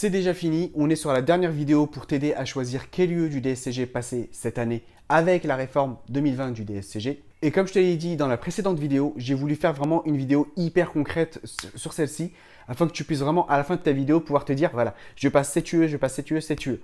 C'est déjà fini, on est sur la dernière vidéo pour t'aider à choisir quel lieu du DSCG passer cette année avec la réforme 2020 du DSCG. Et comme je te l'ai dit dans la précédente vidéo, j'ai voulu faire vraiment une vidéo hyper concrète sur celle-ci afin que tu puisses vraiment à la fin de ta vidéo pouvoir te dire voilà, je passe cet UE, je passe cet UE, cet UE.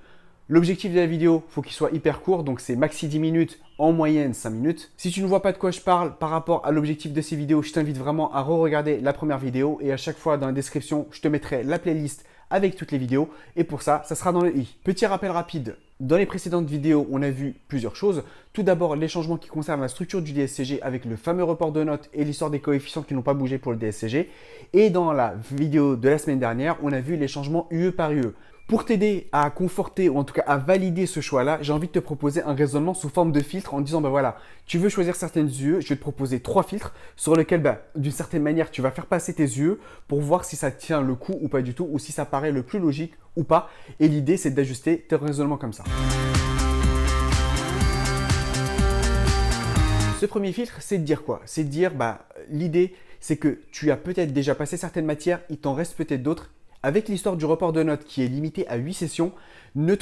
L'objectif de la vidéo, il faut qu'il soit hyper court, donc c'est maxi 10 minutes, en moyenne 5 minutes. Si tu ne vois pas de quoi je parle par rapport à l'objectif de ces vidéos, je t'invite vraiment à re-regarder la première vidéo et à chaque fois dans la description, je te mettrai la playlist avec toutes les vidéos et pour ça, ça sera dans le i. Petit rappel rapide, dans les précédentes vidéos, on a vu plusieurs choses. Tout d'abord, les changements qui concernent la structure du DSCG avec le fameux report de notes et l'histoire des coefficients qui n'ont pas bougé pour le DSCG. Et dans la vidéo de la semaine dernière, on a vu les changements UE par UE. Pour t'aider à conforter ou en tout cas à valider ce choix-là, j'ai envie de te proposer un raisonnement sous forme de filtre en disant ben voilà, tu veux choisir certaines UE, je vais te proposer 3 filtres sur lesquels d'une certaine manière tu vas faire passer tes UE pour voir si ça tient le coup ou pas du tout ou si ça paraît le plus logique ou pas. Et l'idée c'est d'ajuster tes raisonnements comme ça. Ce premier filtre, c'est de dire quoi? C'est de dire l'idée c'est que tu as peut-être déjà passé certaines matières, il t'en reste peut-être d'autres. Avec l'histoire du report de notes qui est limité à 8 sessions, ne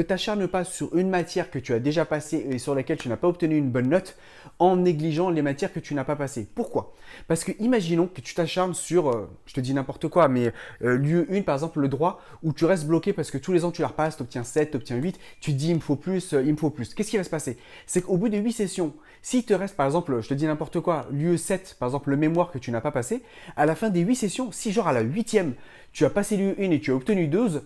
t'acharne pas sur une matière que tu as déjà passée et sur laquelle tu n'as pas obtenu une bonne note en négligeant les matières que tu n'as pas passées. Pourquoi? Parce que imaginons que tu t'acharnes sur, je te dis n'importe quoi, mais l'UE 1 par exemple, le droit, où tu restes bloqué parce que tous les ans tu la repasses, tu obtiens 7, tu obtiens 8, tu te dis il me faut plus, il me faut plus. Qu'est-ce qui va se passer? C'est qu'au bout de 8 sessions, s'il te reste par exemple, je te dis n'importe quoi, l'UE 7, par exemple le mémoire que tu n'as pas passé, à la fin des 8 sessions, si genre à la 8e, tu as passé l'UE 1 et tu as obtenu 12,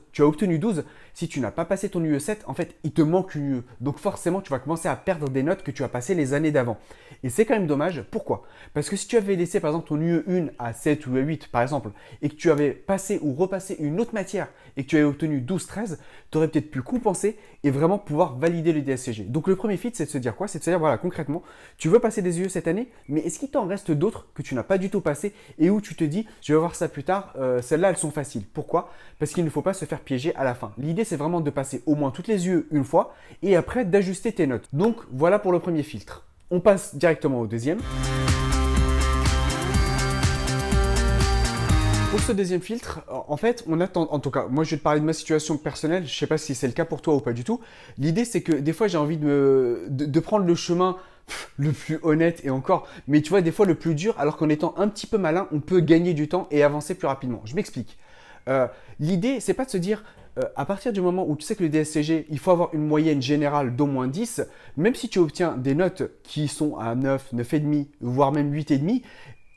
si tu n'as pas passé ton UE 7, en fait, il te manque une UE. Donc forcément, tu vas commencer à perdre des notes que tu as passées les années d'avant. Et c'est quand même dommage. Pourquoi? Parce que si tu avais laissé par exemple ton UE 1 à 7 ou à 8 par exemple, et que tu avais passé ou repassé une autre matière et que tu avais obtenu 12, 13, tu aurais peut-être pu compenser et vraiment pouvoir valider le DSCG. Donc le premier fit, c'est de se dire quoi? C'est de se dire, voilà, concrètement, tu veux passer des UE cette année, mais est-ce qu'il t'en reste d'autres que tu n'as pas du tout passé et où tu te dis, je vais voir ça plus tard, celles-là, elles sont faciles. Pourquoi? Parce qu'il ne faut pas se faire piéger à la fin. L'idée, c'est vraiment de passer au moins toutes les UE une fois et après d'ajuster tes notes. Donc voilà pour le premier filtre. On passe directement au deuxième. Pour ce deuxième filtre, en fait, on attend, en tout cas, moi je vais te parler de ma situation personnelle, je ne sais pas si c'est le cas pour toi ou pas du tout. L'idée c'est que des fois j'ai envie de prendre le chemin le plus honnête et encore, mais tu vois, des fois le plus dur, alors qu'en étant un petit peu malin, on peut gagner du temps et avancer plus rapidement. Je m'explique. L'idée, c'est pas de se dire, à partir du moment où tu sais que le DSCG, il faut avoir une moyenne générale d'au moins 10, même si tu obtiens des notes qui sont à 9, 9,5, voire même 8,5,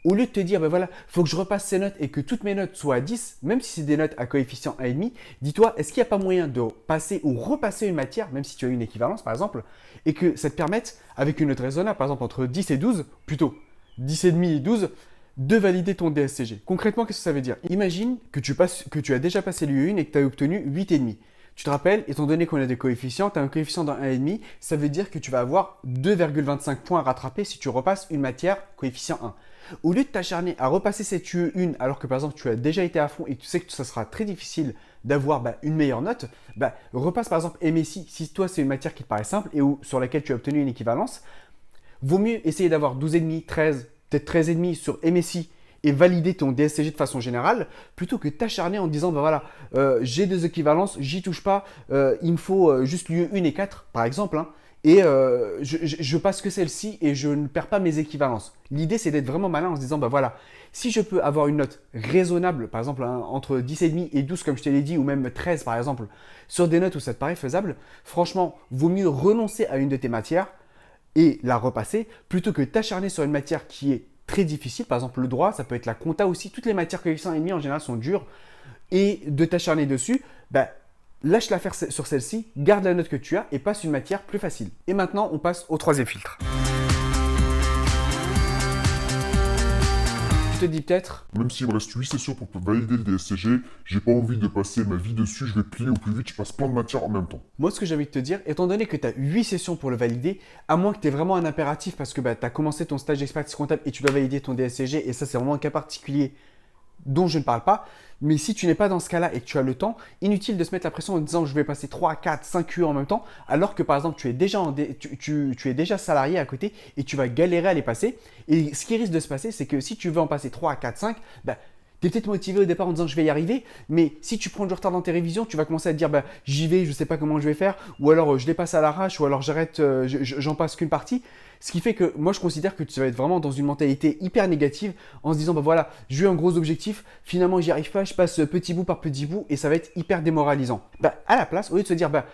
au lieu de te dire, voilà, il faut que je repasse ces notes et que toutes mes notes soient à 10, même si c'est des notes à coefficient 1,5, dis-toi, est-ce qu'il n'y a pas moyen de passer ou repasser une matière, même si tu as une équivalence par exemple, et que ça te permette, avec une note raisonnable, par exemple entre 10 et 12, plutôt 10,5 et 12, de valider ton DSCG. Concrètement, qu'est-ce que ça veut dire? Imagine que tu as déjà passé l'UE1 et que tu as obtenu 8,5. Tu te rappelles, étant donné qu'on a des coefficients, tu as un coefficient dans 1,5, ça veut dire que tu vas avoir 2,25 points à rattraper si tu repasses une matière coefficient 1. Au lieu de t'acharner à repasser cette UE1 alors que par exemple tu as déjà été à fond et que tu sais que ça sera très difficile d'avoir une meilleure note, repasse par exemple MSI si toi c'est une matière qui te paraît simple et sur laquelle tu as obtenu une équivalence. Vaut mieux essayer d'avoir 12,5, 13, peut-être 13,5 sur MSI et valider ton DSCG de façon générale, plutôt que t'acharner en disant, voilà, j'ai des équivalences, j'y touche pas, il me faut juste l'UE 1 et 4, par exemple, et je passe que celle-ci et je ne perds pas mes équivalences. L'idée, c'est d'être vraiment malin en se disant, voilà, si je peux avoir une note raisonnable, par exemple, entre 10,5 et 12, comme je te l'ai dit, ou même 13, par exemple, sur des notes où ça te paraît faisable, franchement, vaut mieux renoncer à une de tes matières et la repasser, plutôt que t'acharner sur une matière qui est très difficile, par exemple le droit, ça peut être la compta aussi, toutes les matières coefficient 1,5 en général sont dures, et de t'acharner dessus, lâche l'affaire sur celle-ci, garde la note que tu as et passe une matière plus facile. Et maintenant, on passe au troisième filtre. Tu te dis peut-être, même s'il me reste 8 sessions pour valider le DSCG, j'ai pas envie de passer ma vie dessus, je vais plier au plus vite, je passe plein de matières en même temps. moi ce que j'ai envie de te dire, étant donné que tu as 8 sessions pour le valider, à moins que tu aies vraiment un impératif parce que tu as commencé ton stage d'expertise comptable et tu dois valider ton DSCG, et ça c'est vraiment un cas particulier dont je ne parle pas, mais si tu n'es pas dans ce cas-là et que tu as le temps, inutile de se mettre la pression en disant je vais passer 3, 4, 5 UE en même temps, alors que par exemple tu es déjà salarié à côté et tu vas galérer à les passer. Et ce qui risque de se passer, c'est que si tu veux en passer 3, 4, 5, Tu es peut-être motivé au départ en disant je vais y arriver, mais si tu prends du retard dans tes révisions, tu vas commencer à te dire bah, j'y vais, je sais pas comment je vais faire, ou alors je les passe à l'arrache, ou alors j'arrête, j'en passe qu'une partie. Ce qui fait que moi je considère que tu vas être vraiment dans une mentalité hyper négative en se disant bah voilà, j'ai eu un gros objectif, finalement j'y arrive pas, je passe petit bout par petit bout et ça va être hyper démoralisant. Bah, à la place, au lieu de se dire bah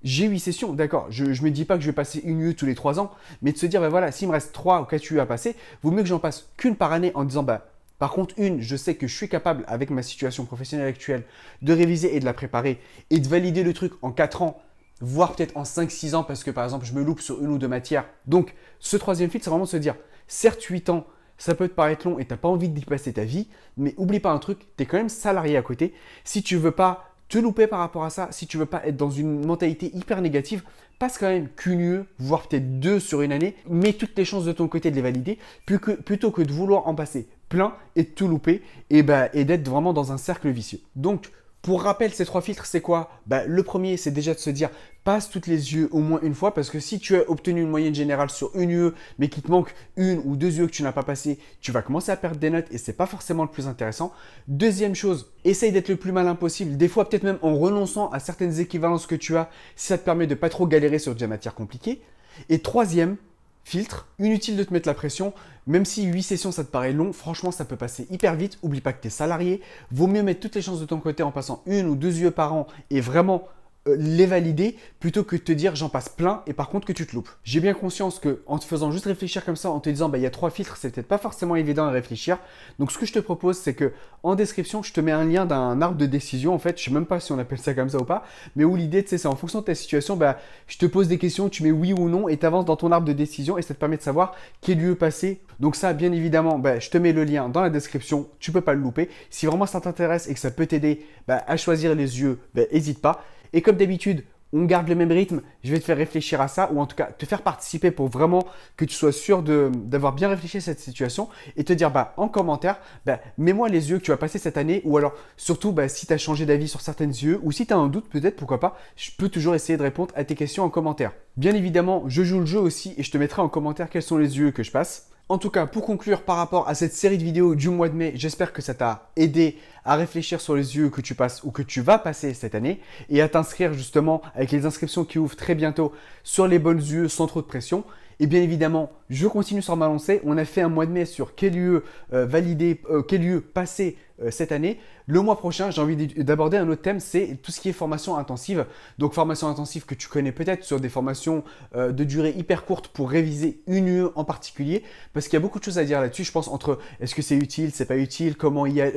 j'ai 8 sessions, d'accord, je ne me dis pas que je vais passer une UE tous les 3 ans, mais de se dire, bah voilà, s'il me reste 3 ou 4 UE à passer, vaut mieux que j'en passe qu'une par année en disant, bah par contre, une, je sais que je suis capable, avec ma situation professionnelle actuelle, de réviser et de la préparer et de valider le truc en 4 ans, voire peut-être en 5-6 ans, parce que par exemple, je me loupe sur une ou deux matières. Donc, ce troisième filtre, c'est vraiment de se dire, certes, 8 ans, ça peut te paraître long et tu n'as pas envie d'y passer ta vie, mais oublie pas un truc, tu es quand même salarié à côté. Si tu veux pas te louper par rapport à ça, si tu veux pas être dans une mentalité hyper négative, passe quand même qu'une UE, voire peut-être 2 sur une année, mets toutes les chances de ton côté de les valider, plutôt que de vouloir en passer plein et de tout louper et d'être vraiment dans un cercle vicieux. Donc, pour rappel, ces 3 filtres, c'est quoi? Le premier, c'est déjà de se dire, passe toutes les UE au moins une fois, parce que si tu as obtenu une moyenne générale sur une UE, mais qu'il te manque une ou 2 UE que tu n'as pas passé, tu vas commencer à perdre des notes et c'est pas forcément le plus intéressant. Deuxième chose, essaye d'être le plus malin possible, des fois peut-être même en renonçant à certaines équivalences que tu as, si ça te permet de pas trop galérer sur des matières compliquées. Et troisième, filtre, inutile de te mettre la pression, même si 8 sessions ça te paraît long, franchement ça peut passer hyper vite, oublie pas que tu es salarié, vaut mieux mettre toutes les chances de ton côté en passant une ou 2 UE par an et vraiment les valider plutôt que de te dire j'en passe plein et par contre que tu te loupes. J'ai bien conscience que en te faisant juste réfléchir comme ça, en te disant il y a 3 filtres, c'est peut-être pas forcément évident à réfléchir. Donc ce que je te propose, c'est que en description, je te mets un lien d'un arbre de décision. En fait, je sais même pas si on appelle ça comme ça ou pas, mais où l'idée, c'est en fonction de ta situation, je te pose des questions, tu mets oui ou non et tu avances dans ton arbre de décision et ça te permet de savoir quel lieu passer. Donc ça, bien évidemment, je te mets le lien dans la description, tu peux pas le louper. Si vraiment ça t'intéresse et que ça peut t'aider à choisir les yeux, n'hésite pas. Et comme d'habitude, on garde le même rythme. Je vais te faire réfléchir à ça ou en tout cas te faire participer pour vraiment que tu sois sûr d'avoir bien réfléchi à cette situation et te dire en commentaire, mets-moi les yeux que tu vas passer cette année ou alors surtout si tu as changé d'avis sur certaines yeux ou si tu as un doute peut-être, pourquoi pas, je peux toujours essayer de répondre à tes questions en commentaire. Bien évidemment, je joue le jeu aussi et je te mettrai en commentaire quels sont les yeux que je passe. En tout cas, pour conclure par rapport à cette série de vidéos du mois de mai, j'espère que ça t'a aidé à réfléchir sur les yeux que tu passes ou que tu vas passer cette année et à t'inscrire justement avec les inscriptions qui ouvrent très bientôt sur les bonnes yeux sans trop de pression. Et bien évidemment, je continue sur ma lancée. On a fait un mois de mai sur quel lieu valider, quel lieu passer cette année. Le mois prochain, j'ai envie d'aborder un autre thème, c'est tout ce qui est formation intensive. Donc formation intensive que tu connais peut-être sur des formations de durée hyper courte pour réviser une UE en particulier. Parce qu'il y a beaucoup de choses à dire là-dessus, je pense, entre est-ce que c'est utile, c'est pas utile, comment y aller,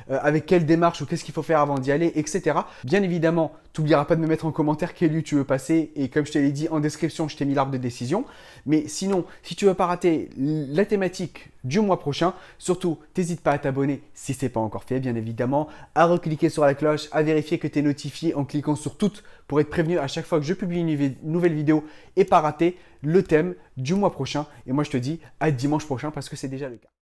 avec quelle démarche ou qu'est-ce qu'il faut faire avant d'y aller, etc. Bien évidemment, tu n'oublieras pas de me mettre en commentaire quel lieu tu veux passer. Et comme je te l'ai dit en description, je t'ai mis l'arbre de décision. Mais sinon, si tu veux pas rater la thématique du mois prochain, surtout, n'hésite pas à t'abonner si ce n'est pas encore fait, bien évidemment, à recliquer sur la cloche, à vérifier que tu es notifié en cliquant sur toutes pour être prévenu à chaque fois que je publie une nouvelle vidéo et pas rater le thème du mois prochain. Et moi, je te dis à dimanche prochain parce que c'est déjà le cas.